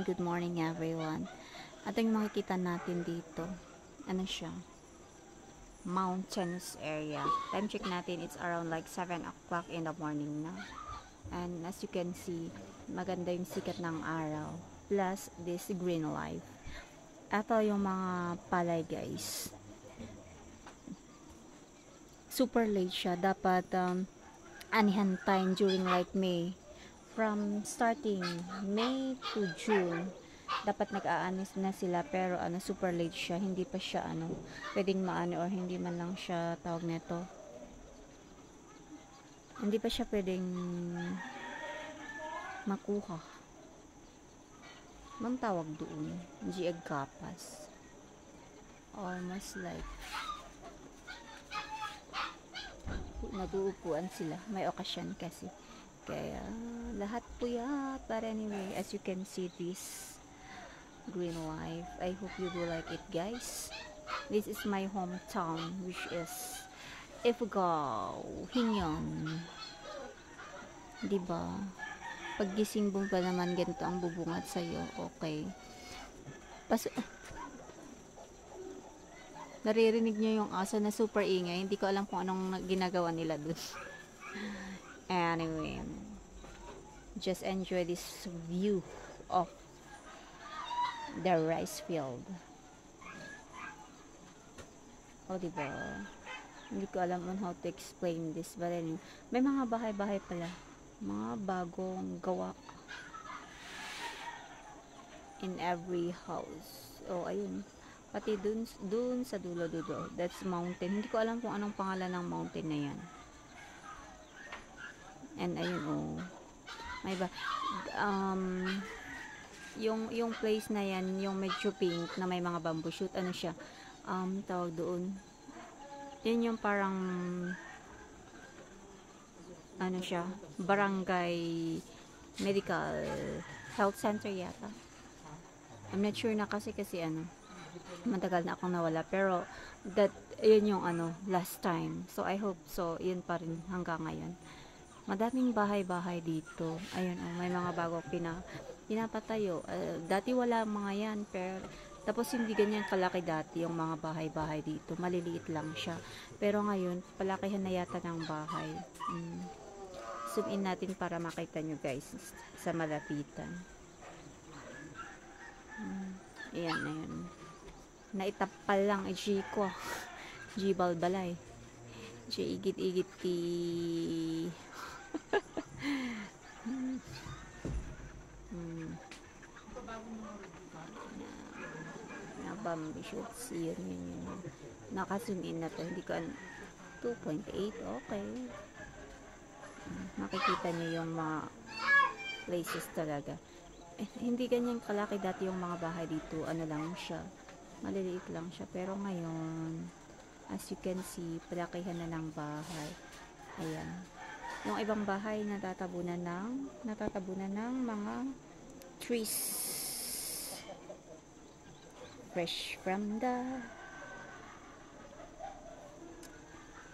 good morning everyone. At yung makikita natin dito, ano siya? Mountainous area. Time check natin, it's around like 7 o'clock in the morning na. And as you can see, maganda yung sikat ng araw. Plus, this green life. Ito yung mga palay guys. Super late siya. Dapat anihan time during like May. From starting May to June, dapat nag-aanis na sila, pero super late siya, hindi pa siya pwedeng maani, or hindi man lang siya tawag nito, hindi pa siya pwedeng makuha. Bang tawag doon? Giag kapas. Almost like nag-uupuan sila. May okasyon kasi. Kaya, lahat puyat. But anyway, as you can see this green life. I hope you do like it, guys. This is my hometown, which is Ifugao, Hinyon. Diba? Pag gising mo pa naman, ganito ang bubungat sa'yo. Okay. Naririnig nyo yung aso na super ingay. Hindi ko alam kung anong ginagawa nila dun. Anyway, just enjoy this view of the rice field. Diba? Hindi ko alam on how to explain this, but anyway, may mga bahay-bahay pala, mga bagong gawa in every house. Ayun, pati dun sa dulo, that's mountain. Hindi ko alam kung anong pangalan ng mountain na yan. And ayun, may ba yung place na yan, yung medyo pink na may mga bamboo shoot, ano siya, tawag doon, yun yung parang ano siya, barangay medical health center yata. I'm not sure na kasi matagal na akong nawala, pero yun yung last time. So I hope so yun pa rin hanggang ngayon. Madaming bahay-bahay dito. Ayun, may mga bago pinapatayo. Dati wala mga yan, pero tapos hindi ganyan kalaki dati yung mga bahay-bahay dito. Maliliit lang siya. Pero ngayon, palakihan na yata ng bahay. Zoom in natin para makita nyo guys sa malapitan. Ayan, ayan. Naitapal lang, G ko. G balbalay. G igit-igit ti na bamboo shoots. Yun. Naka-zoom in na to. Hindi ko 2.8. Okay. Makikita nyo yung mga places talaga. Hindi ganyan kalaki dati yung mga bahay dito. Lang siya. Maliliit lang siya. Pero ngayon, as you can see, palakihan na ng bahay. Ayan. Yung ibang bahay natatabunan ng mga trees. Fresh from the...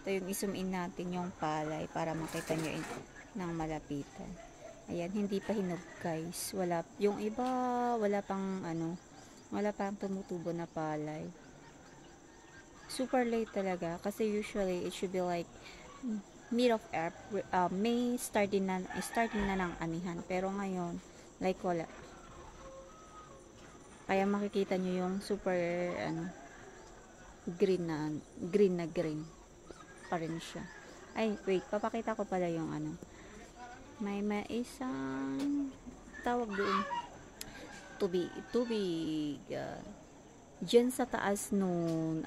Ito yung i-zoom in natin yung palay para makita nyo ng malapitan. Ayan, hindi pa hinog guys. Yung iba, wala pang tumutubo na palay. Super late talaga kasi usually it should be like mid of May, starting na ng anihan, pero ngayon like wala. Kaya makikita nyo yung super green pa rin siya. Ay wait, papakita ko pala yung may isang tawag doon, tubig dyan sa taas noon,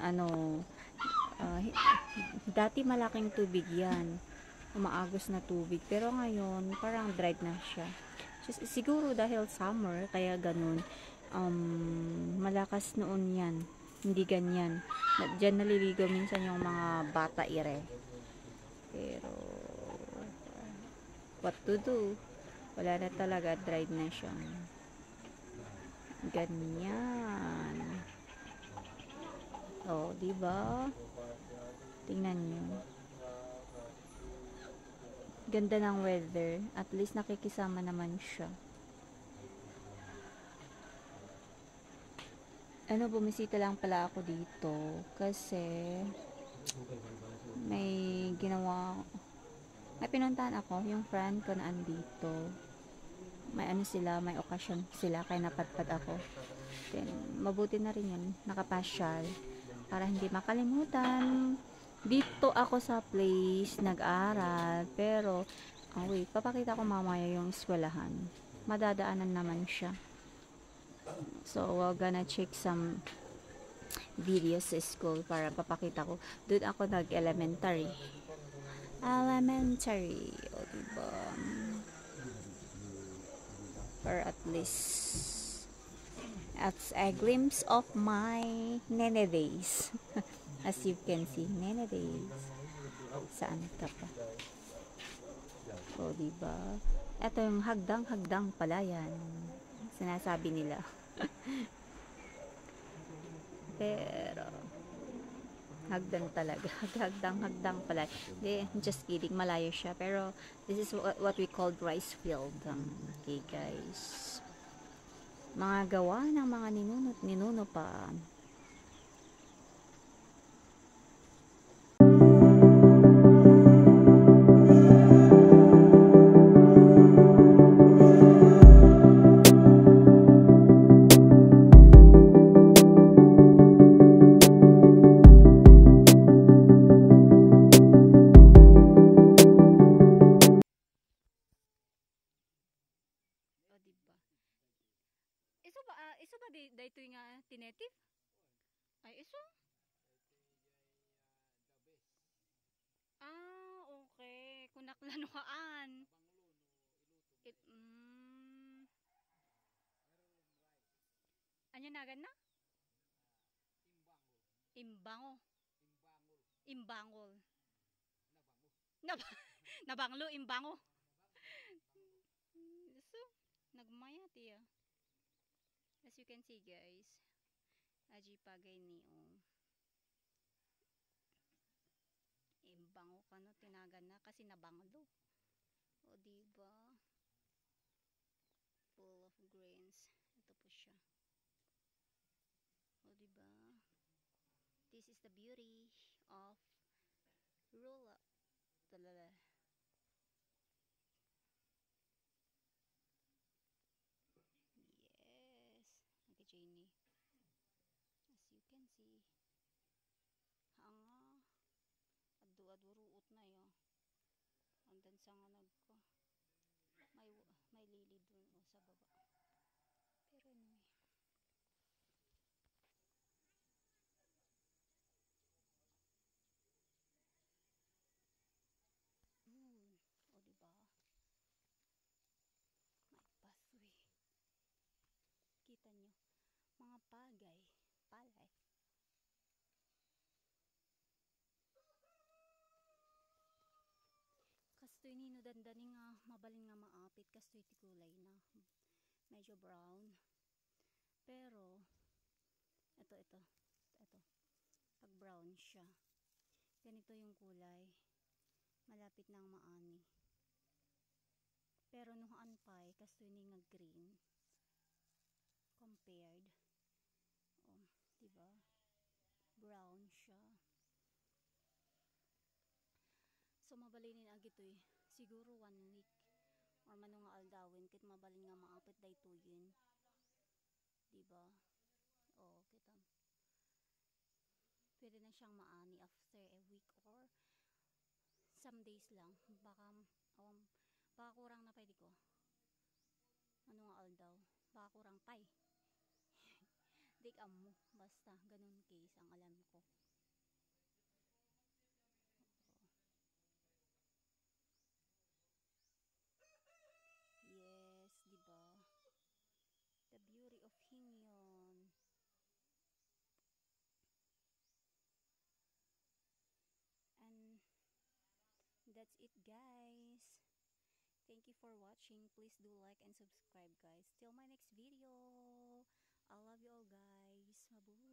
dati malaking tubig yan, umaagos na tubig, pero ngayon parang dried na siya. Siguro dahil summer, kaya ganun. Malakas noon yan, hindi ganyan. Dyan naliligo minsan yung mga bata ire, pero what to do, wala na talaga, dried na siya. Ganyan. Diba? Tingnan nyo. Ganda ng weather. At least nakikisama naman siya. Bumisita lang pala ako dito kasi may ginawa, may pinuntahan ako, yung friend ko na andito. May sila, may okasyon sila, kaya napadpad ako. Then, mabuti na rin yun, nakapasyal. Para hindi makalimutan. Dito ako sa place, nag-aral. Pero, wait, papakita ko mamaya yung eskwelahan. Madadaanan naman siya. So, we're gonna check some videos sa school para papakita ko. Doon ako nag-elementary. Elementary. O, diba? Or at least, that's a glimpse of my nene days. As you can see, nene days. Saan ka pa? O, diba? Ito yung hagdang pala yan. Sinasabi nila. Pero, hagdan talaga. Hagdang pala. Hindi, just kidding. Malayo siya. Pero, this is what we call rice field. Okay, guys. Mga gawa ng mga ninuno pa. O, diba? Iso ba daytoy nga tinetive? Ay, iso? Okay. Kunaklanuhaan. It, anya nagan na? Imbango. Imbangol. Nab Nabanglo, imbango. So, nagmaya tiya. As you can see, guys. Aji pagay ni imbango ka no, tinagan na kasi nabanglo. O, diba? Full of grains. Ito po siya. O, diba? This is the beauty of rural. Talala. Yes. Nag-Janie. As you can see. Hanga. Adu-aduruot na yo. Andan sa nga nagko. May lili dun o sa baba. Pero anyway. O, diba? May pathway. Kita nyo. Mga palay. Kastoy nino dandani nga mabalin nga maapit, kastoy ti kulay na medyo brown. Pero ito pag brown siya, ganito yung kulay, malapit nang maani. Pero nuhaan pa kastoy ni nga green compared. Diba? Brown siya. So mabalinin agitoy siguro 1 week or mano nga aldawin kit mabalin nga maapit daytoyen. Diba? Kita. Pwede na siyang maani after a week or some days lang. Baka kurang na pwede ko. Ano nga aldaw? Baka kurang pay. Dik amo. Basta ganun case ang alam ko. Yes, diba? The beauty of Himyon. And that's it, guys. Thank you for watching. Please do like and subscribe, guys. Till my next video. I love you all, guys. Mabuhay.